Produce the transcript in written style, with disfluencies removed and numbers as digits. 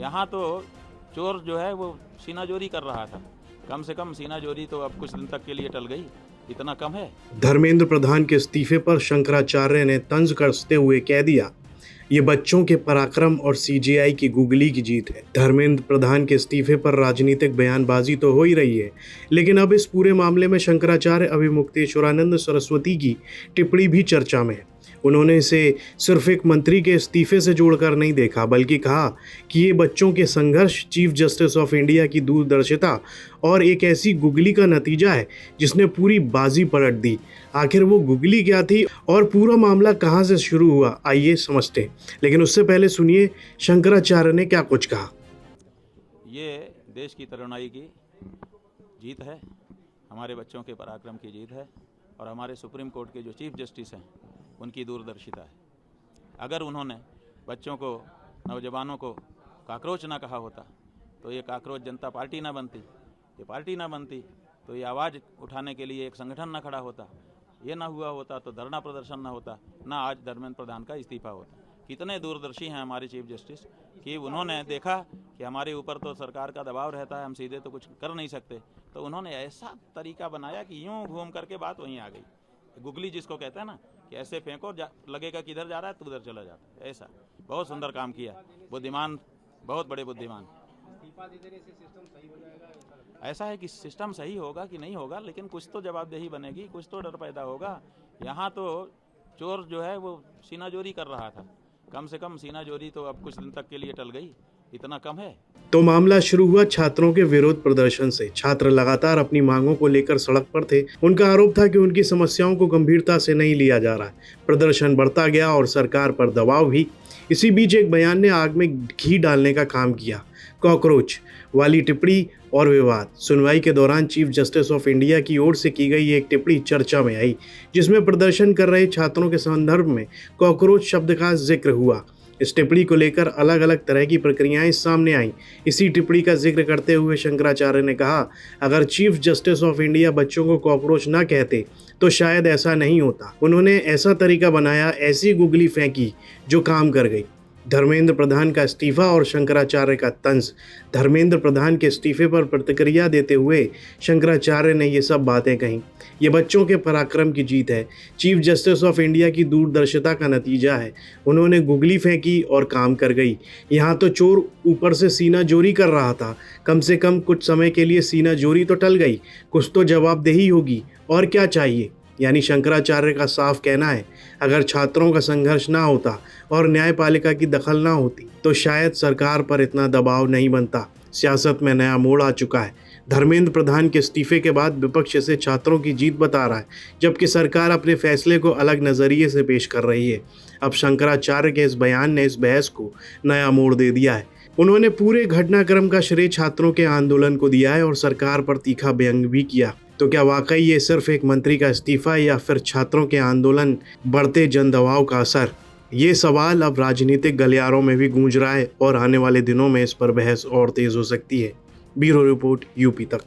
यहाँ तो चोर जो है वो सीनाजोरी कर रहा था। कम से कम सीनाजोरी तो अब कुछ दिन तक के लिए टल गई, इतना कम है। धर्मेंद्र प्रधान के इस्तीफे पर शंकराचार्य ने तंज कसते हुए कह दिया, ये बच्चों के पराक्रम और सीजेआई की गुगली की जीत है। धर्मेंद्र प्रधान के इस्तीफे पर राजनीतिक बयानबाजी तो हो ही रही है, लेकिन अब इस पूरे मामले में शंकराचार्य अभिमुक्तेश्वरानंद सरस्वती की टिप्पणी भी चर्चा में है। उन्होंने इसे सिर्फ एक मंत्री के इस्तीफे से जोड़कर नहीं देखा, बल्कि कहा कि ये बच्चों के संघर्ष, चीफ जस्टिस ऑफ इंडिया की दूरदर्शिता और एक ऐसी गुगली का नतीजा है जिसने पूरी बाजी पलट दी। आखिर वो गुगली क्या थी और पूरा मामला कहाँ से शुरू हुआ, आइए समझते हैं। लेकिन उससे पहले सुनिए शंकराचार्य ने क्या कुछ कहा। ये देश की तरुणाई की जीत है, हमारे बच्चों के पराक्रम की जीत है और हमारे सुप्रीम कोर्ट के जो चीफ जस्टिस हैं उनकी दूरदर्शिता है। अगर उन्होंने बच्चों को, नौजवानों को काकरोच ना कहा होता तो ये काकरोच जनता पार्टी ना बनती, ये पार्टी ना बनती तो ये आवाज़ उठाने के लिए एक संगठन ना खड़ा होता, ये ना हुआ होता तो धरना प्रदर्शन ना होता, ना आज धर्मेंद्र प्रधान का इस्तीफा होता। कितने दूरदर्शी हैं हमारे चीफ जस्टिस कि उन्होंने देखा कि हमारे ऊपर तो सरकार का दबाव रहता है, हम सीधे तो कुछ कर नहीं सकते, तो उन्होंने ऐसा तरीका बनाया कि यूँ घूम करके बात वहीं आ गई। गुगली जिसको कहते हैं ना कि ऐसे फेंको लगेगा कि इधर जा रहा है तो उधर चला जाता है, ऐसा बहुत सुंदर काम किया। बुद्धिमान, बहुत बड़े बुद्धिमान। ऐसा है कि सिस्टम सही होगा कि नहीं होगा, लेकिन कुछ तो जवाबदेही बनेगी, कुछ तो डर पैदा होगा। यहाँ तो चोर जो है वो सीनाजोरी कर रहा था। कम से कम सीनाजोरी तो अब कुछ दिन तक के लिए टल गई, इतना कम है। तो मामला शुरू हुआ छात्रों के विरोध प्रदर्शन से। छात्र लगातार अपनी मांगों को लेकर सड़क पर थे। उनका आरोप था कि उनकी समस्याओं को गंभीरता से नहीं लिया जा रहा है। प्रदर्शन बढ़ता गया और सरकार पर दबाव भी। इसी बीच एक बयान ने आग में घी डालने का काम किया। कॉकरोच वाली टिप्पणी और विवाद। सुनवाई के दौरान चीफ जस्टिस ऑफ इंडिया की ओर से की गई एक टिप्पणी चर्चा में आई, जिसमें प्रदर्शन कर रहे छात्रों के संदर्भ में कॉकरोच शब्द का जिक्र हुआ। इस टिप्पणी को लेकर अलग अलग तरह की प्रक्रियाएं सामने आईं। इसी टिप्पणी का जिक्र करते हुए शंकराचार्य ने कहा, अगर चीफ जस्टिस ऑफ इंडिया बच्चों को कॉकरोच ना कहते तो शायद ऐसा नहीं होता। उन्होंने ऐसा तरीका बनाया, ऐसी गुगली फेंकी जो काम कर गई। धर्मेंद्र प्रधान का इस्तीफा और शंकराचार्य का तंज। धर्मेंद्र प्रधान के इस्तीफे पर प्रतिक्रिया देते हुए शंकराचार्य ने ये सब बातें कहीं। ये बच्चों के पराक्रम की जीत है, चीफ जस्टिस ऑफ इंडिया की दूरदर्शिता का नतीजा है। उन्होंने गुगली फेंकी और काम कर गई। यहाँ तो चोर ऊपर से सीना जोरी कर रहा था। कम से कम कुछ समय के लिए सीना जोरी तो टल गई, कुछ तो जवाबदेही होगी। और क्या चाहिए? यानी शंकराचार्य का साफ कहना है, अगर छात्रों का संघर्ष ना होता और न्यायपालिका की दखल ना होती तो शायद सरकार पर इतना दबाव नहीं बनता। सियासत में नया मोड़ आ चुका है। धर्मेंद्र प्रधान के इस्तीफे के बाद विपक्ष इसे छात्रों की जीत बता रहा है, जबकि सरकार अपने फैसले को अलग नज़रिए से पेश कर रही है। अब शंकराचार्य के इस बयान ने इस बहस को नया मोड़ दे दिया है। उन्होंने पूरे घटनाक्रम का श्रेय छात्रों के आंदोलन को दिया है और सरकार पर तीखा व्यंग भी किया। तो क्या वाकई ये सिर्फ एक मंत्री का इस्तीफा या फिर छात्रों के आंदोलन, बढ़ते जन दबाव का असर? ये सवाल अब राजनीतिक गलियारों में भी गूंज रहा है और आने वाले दिनों में इस पर बहस और तेज हो सकती है। ब्यूरो रिपोर्ट, यूपी तक।